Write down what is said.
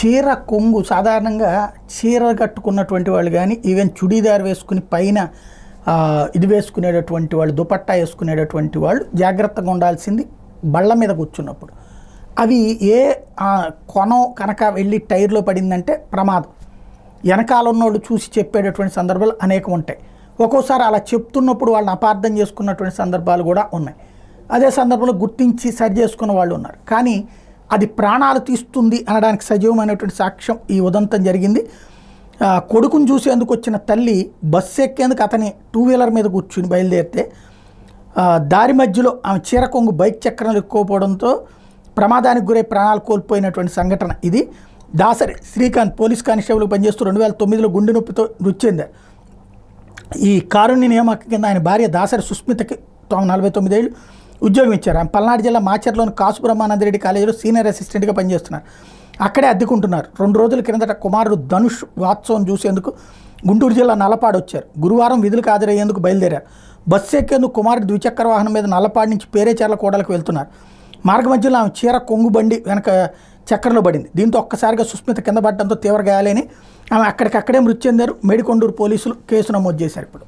చీర కొంగు సాధారణంగా చీర కట్టుకున్నటువంటి వాళ్ళు కానీ ఈవెన్ చుడీదార్ వేసుకుని పైన ఇది వేసుకునేటటువంటి వాళ్ళు దుపట్టా వేసుకునేటటువంటి వాళ్ళు జాగ్రత్తగా ఉండాల్సింది బళ్ళ మీద కూర్చున్నప్పుడు. అవి ఏ కొనం కనుక వెళ్ళి టైర్లో పడిందంటే ప్రమాదం. వెనకాల ఉన్నోళ్ళు చూసి చెప్పేటటువంటి సందర్భాలు అనేకం ఉంటాయి. ఒక్కోసారి అలా చెప్తున్నప్పుడు వాళ్ళని అపార్థం చేసుకున్నటువంటి సందర్భాలు కూడా ఉన్నాయి. అదే సందర్భంలో గుర్తించి సరి చేసుకున్న వాళ్ళు ఉన్నారు. కానీ అది ప్రాణాలు తీస్తుంది అనడానికి సజీవమైనటువంటి సాక్ష్యం ఈ ఉదంతం జరిగింది. కొడుకుని చూసేందుకు వచ్చిన తల్లి బస్సు ఎక్కేందుకు అతని 2 వీలర్ మీద కూర్చుని బయలుదేరితే దారి మధ్యలో ఆమె చీర కొంగు బైక్ చక్రాలు ఎక్కువపోవడంతో ప్రమాదానికి గురై ప్రాణాలు కోల్పోయినటువంటి సంఘటన ఇది. దాసరి శ్రీకాంత్ పోలీస్ కానిస్టేబుల్ పనిచేస్తూ 2009లో గుండె నొప్పితో మృతి చెందారు. ఈ కారుణ్య నియామకం కింద ఆయన భార్య దాసరి సుస్మితకి 49 ఏళ్ళు ఉద్యోగం ఇచ్చారు. ఆమె పల్నాడు జిల్లా మాచర్లోని కాసు బ్రహ్మానందరెడ్డి కాలేజీలో సీనియర్ అసిస్టెంట్గా పనిచేస్తున్నారు. అక్కడే అద్దెకుంటున్నారు. 2 రోజుల కిందట కుమారుడు ధనుష్ వాత్సవం చూసేందుకు గుంటూరు జిల్లా నల్లపాడు వచ్చారు. గురువారం విధులకు హాజరయ్యేందుకు బయలుదేరారు. బస్సు ఎక్కేందుకు కుమారుడు ద్విచక్ర వాహనం మీద నల్లపాడు నుంచి పేరేచర్ల కోడలకు వెళ్తున్నారు. మార్గ మధ్యలో ఆమె చీర కొంగు బండి వెనక చక్రంలో పడింది. దీంతో ఒక్కసారిగా సుస్మిత కింద పడడంతో తీవ్ర గాయాలని ఆమె అక్కడికక్కడే మృతి చెందారు. మేడికొండూరు పోలీసులు కేసు నమోదు చేశారు. ఇప్పుడు